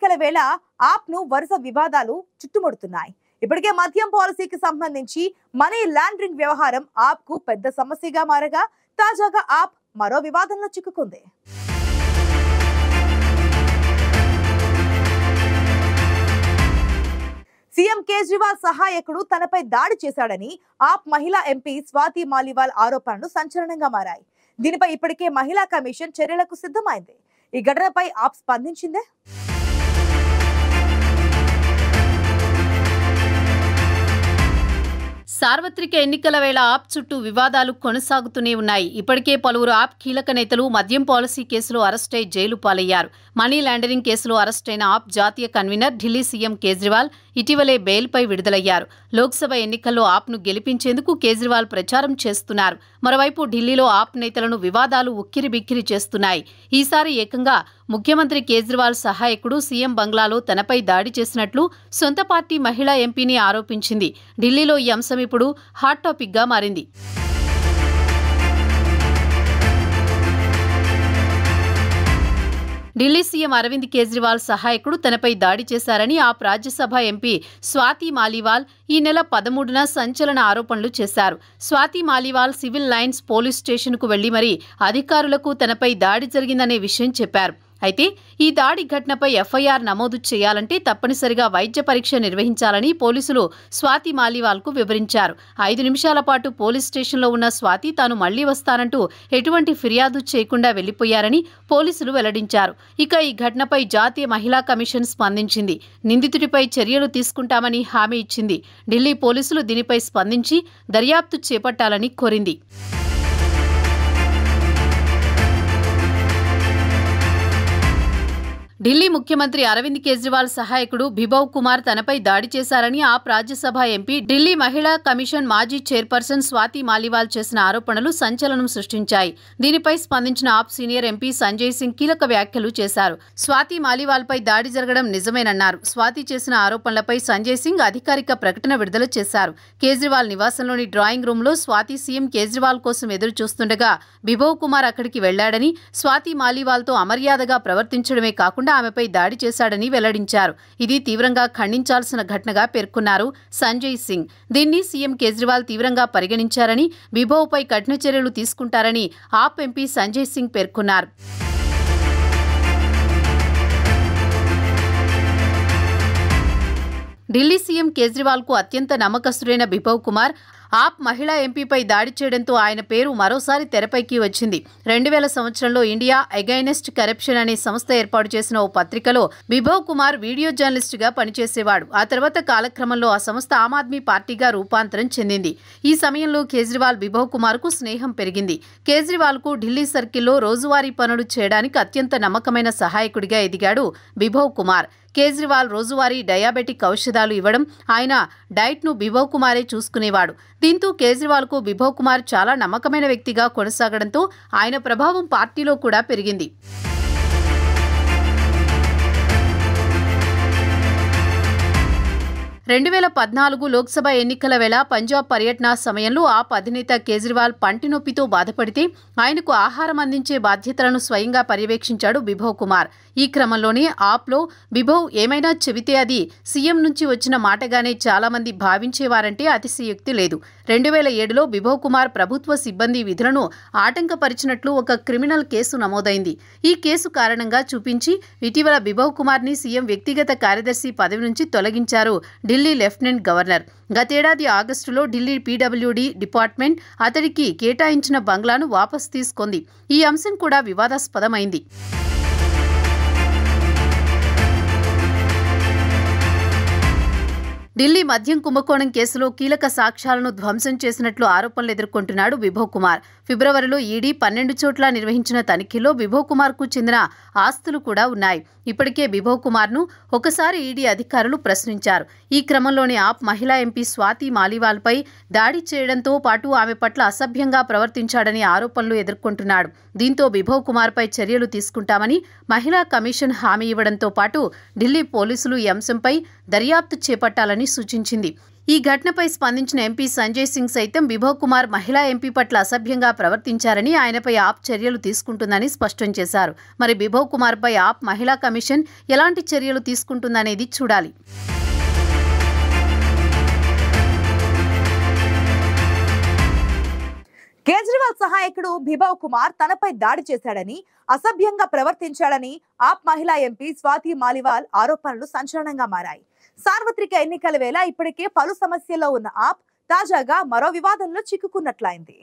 ఎన్నికల వేళ ఆప్ను వరుస వివాదాలు చుట్టుముడుతున్నాయి. ఇప్పటికే మద్యం పాలసీకి సంబంధించి మనీ లాండరింగ్ వ్యవహారం ఆప్కు పెద్ద సమస్యగా మారగా తాజాగా ఆప్ మరో వివాదంలో చిక్కుకుంది. సీఎం కేజ్రీవాల్ సహాయకుడు తనపై దాడి చేశాడని ఆప్ మహిళా ఎంపీ స్వాతి మాలీవాల్ ఆరోపణలు సంచలనంగా మారాయి. దీనిపై ఇప్పటికే మహిళా కమిషన్ చర్యలకు సిద్ధమైంది. ఈ ఘటనపై ఆప్ స్పందించిందే. సార్వత్రిక ఎన్నికల వేళ ఆప్ చుట్టూ వివాదాలు కొనసాగుతూనే ఉన్నాయి. ఇప్పటికే పలువురు ఆప్ కీలక నేతలు మద్యం పాలసీ కేసులో అరెస్టై జైలు పాలయ్యారు. మనీ లాండరింగ్ కేసులో అరెస్టైన ఆప్ జాతీయ కన్వీనర్ ఢిల్లీ సీఎం కేజ్రీవాల్ ఇటీవలే బెయిల్పై విడుదలయ్యారు. లోక్సభ ఎన్నికల్లో ఆప్ను గెలిపించేందుకు కేజ్రీవాల్ ప్రచారం చేస్తున్నారు. మరోవైపు ఢిల్లీలో ఆప్ నేతలను వివాదాలు ఉక్కిరిబిక్కిరి చేస్తున్నాయి. ఈసారి ఏకంగా ముఖ్యమంత్రి కేజ్రీవాల్ సహాయకుడు సీఎం బంగ్లాలో తనపై దాడి చేసినట్లు సొంత పార్టీ మహిళా ఎంపీని ఆరోపించింది. ఢిల్లీలో ఈ అంశం ఇప్పుడు హాట్ టాపిక్గా మారింది. ఢిల్లీ సీఎం అరవింద్ కేజ్రీవాల్ సహాయకుడు తనపై దాడి చేశారని ఆప్ రాజ్యసభ ఎంపీ స్వాతి మాలీవాల్ ఈ నెల 13న సంచలన ఆరోపణలు చేశారు. Swathi Maliwal civil lines police స్టేషన్కు వెళ్లి మరీ అధికారులకు తనపై దాడి జరిగిందనే విషయం చెప్పారు. అయితే ఈ దాడి ఘటనపై ఎఫ్ఐఆర్ నమోదు చేయాలంటే తప్పనిసరిగా వైద్య పరీక్ష నిర్వహించాలని పోలీసులు స్వాతి మాలీవాల్కు వివరించారు. 5 నిమిషాల పాటు పోలీస్ స్టేషన్లో ఉన్న స్వాతి తాను మళ్లీ వస్తానంటూ ఎటువంటి ఫిర్యాదు చేయకుండా వెళ్లిపోయారని పోలీసులు వెల్లడించారు. ఇక ఈ ఘటనపై జాతీయ మహిళా కమిషన్ స్పందించింది. నిందితుడిపై చర్యలు తీసుకుంటామని హామీ ఇచ్చింది. ఢిల్లీ పోలీసులు దీనిపై స్పందించి దర్యాప్తు చేపట్టాలని కోరింది. ఢిల్లీ ముఖ్యమంత్రి అరవింద్ కేజ్రీవాల్ సహాయకుడు బిభవ్ కుమార్ తనపై దాడి చేశారని ఆప్ రాజ్యసభ ఎంపీ ఢిల్లీ మహిళా కమిషన్ మాజీ చైర్పర్సన్ స్వాతి మాలీవాల్ చేసిన ఆరోపణలు సంచలనం సృష్టించాయి. దీనిపై స్పందించిన ఆప్ సీనియర్ ఎంపీ సంజయ్ సింగ్ కీలక వ్యాఖ్యలు చేశారు. స్వాతి మాలీవాల్పై దాడి జరగడం నిజమేనన్నారు. స్వాతి చేసిన ఆరోపణలపై సంజయ్ సింగ్ అధికారిక ప్రకటన విడుదల చేశారు. కేజ్రీవాల్ నివాసంలోని డ్రాయింగ్ రూంలో స్వాతి సీఎం కేజ్రీవాల్ కోసం ఎదురు చూస్తుండగా బిభవ్ కుమార్ అక్కడికి వెళ్లాడని, స్వాతి మాలీవాల్తో అమర్యాదగా ప్రవర్తించడమే కాకుండా ఆమెపై దాడి చేశాడని వెల్లడించారు. ఇది తీవ్రంగా ఖండించాల్సిన ఘటనగా పేర్కొన్నారు సంజయ్ సింగ్. దీన్ని సీఎం కేజ్రీవాల్ తీవ్రంగా పరిగణించారని, బిభవ్పై కఠిన చర్యలు తీసుకుంటారని ఆప్ ఎంపీ సంజయ్ సింగ్ పేర్కొన్నారు. ఢిల్లీ సీఎం కేజ్రీవాల్కు అత్యంత నమ్మకస్తుడైన బిభవ్ కుమార్ ఆప్ మహిళా ఎంపీపై దాడి చేయడంతో ఆయన పేరు మరోసారి తెరపైకి వచ్చింది. 2000 సంవత్సరంలో ఇండియా అగైనెస్ట్ కరప్షన్ అనే సంస్థ ఏర్పాటు చేసిన ఓ పత్రికలో బిభవ్ కుమార్ వీడియో జర్నలిస్టుగా పనిచేసేవాడు. ఆ తర్వాత కాలక్రమంలో ఆ సంస్థ ఆమ్ ఆద్మీ పార్టీగా రూపాంతరం చెందింది. ఈ సమయంలో కేజ్రీవాల్ బిభవ్ కుమార్కు స్నేహం పెరిగింది. కేజ్రీవాల్కు ఢిల్లీ సర్కిల్లో రోజువారీ పనులు చేయడానికి అత్యంత నమ్మకమైన సహాయకుడిగా ఎదిగాడు బిభవ్ కుమార్. కేజ్రీవాల్ రోజువారీ డయాబెటిక్ ఔషధాలు ఇవ్వడం, ఆయన డైట్ను బిభవ్ కుమారే చూసుకునేవాడు. దీంతో కేజ్రీవాల్కు బిభవ్ కుమార్ చాలా నమ్మకమైన వ్యక్తిగా కొనసాగడంతో ఆయన ప్రభావం పార్టీలో కూడా పెరిగింది. 2014 లోక్సభ ఎన్నికల వేళ పంజాబ్ పర్యటన సమయంలో ఆప్ అధినేత కేజ్రీవాల్ పంటి నొప్పితో బాధపడితే ఆయనకు ఆహారం అందించే బాధ్యతలను స్వయంగా పర్యవేక్షించాడు బిభవ్ కుమార్. ఈ క్రమంలోనే ఆప్లో బిభవ్ ఏమైనా చెబితే అది సీఎం నుంచి వచ్చిన మాటగానే చాలామంది భావించేవారంటే అతిశయోక్తి లేదు. 2007లో బిభవ్ కుమార్ ప్రభుత్వ సిబ్బంది విధులను ఆటంకపరిచినట్లు ఒక క్రిమినల్ కేసు నమోదైంది. ఈ కేసు కారణంగా చూపించి ఇటీవల బిభవ్ కుమార్ని సీఎం వ్యక్తిగత కార్యదర్శి పదవి నుంచి తొలగించారు ఢిల్లీ లెఫ్టినెంట్ గవర్నర్. గతేడాది ఆగస్టులో ఢిల్లీ పీడబ్ల్యూడీ డిపార్ట్మెంట్ అతడికి కేటాయించిన బంగ్లాను వాపసు తీసుకుంది. ఈ అంశం కూడా వివాదాస్పదమైంది. ఢిల్లీ మద్యం కుంభకోణం కేసులో కీలక సాక్ష్యాలను ధ్వంసం చేసినట్లు ఆరోపణలు ఎదుర్కొంటున్నాడు బిభవ్ కుమార్. ఫిబ్రవరిలో ఈడీ 12 చోట్ల నిర్వహించిన తనిఖీలో బిభవ్ కుమార్కు చెందిన ఆస్తులు కూడా ఉన్నాయి. ఇప్పటికే బిభవ్ కుమార్ను ఒకసారి ఈడీ అధికారులు ప్రశ్నించారు. ఈ క్రమంలోనే ఆప్ మహిళా ఎంపీ స్వాతి మాలీవాల్పై దాడి చేయడంతో పాటు ఆమె పట్ల అసభ్యంగా ప్రవర్తించాడని ఆరోపణలు ఎదుర్కొంటున్నాడు. దీంతో బిభవ్ కుమార్పై చర్యలు తీసుకుంటామని మహిళా కమిషన్ హామీ ఇవ్వడంతో పాటు ఢిల్లీ పోలీసులు ఈ అంశంపై దర్యాప్తు చేపట్టాలని తీసుకోవాలని సూచించింది. ఈ ఘటనపై స్పందించిన ఎంపీ సంజయ్ సింగ్ సైతం బిభవ్ కుమార్ మహిళా ఎంపీ పట్ల అసభ్యంగా ప్రవర్తించారని, ఆయనపై ఆప్ చర్యలు తీసుకుంటుందని స్పష్టం చేశారు. మరి బిభవ్ కుమార్ పై ఆప్ మహిళా కమిషన్ ఎలాంటి చర్యలు తీసుకుంటుందనేది చూడాలి. కేజ్రీవాల్ సహాయకుడు బిభవ్ కుమార్ తనపై దాడి చేశాడని, అసభ్యంగా ప్రవర్తించాడని ఆప్ మహిళా ఎంపీ స్వాతి మాలివాల్ ఆరోపణలు సంచలనంగా మారాయి. సార్వత్రిక ఎన్నికల వేళ ఇప్పటికే పలు సమస్యల్లో ఉన్న ఆప్ తాజాగా మరో వివాదంలో చిక్కుకున్నట్లయింది.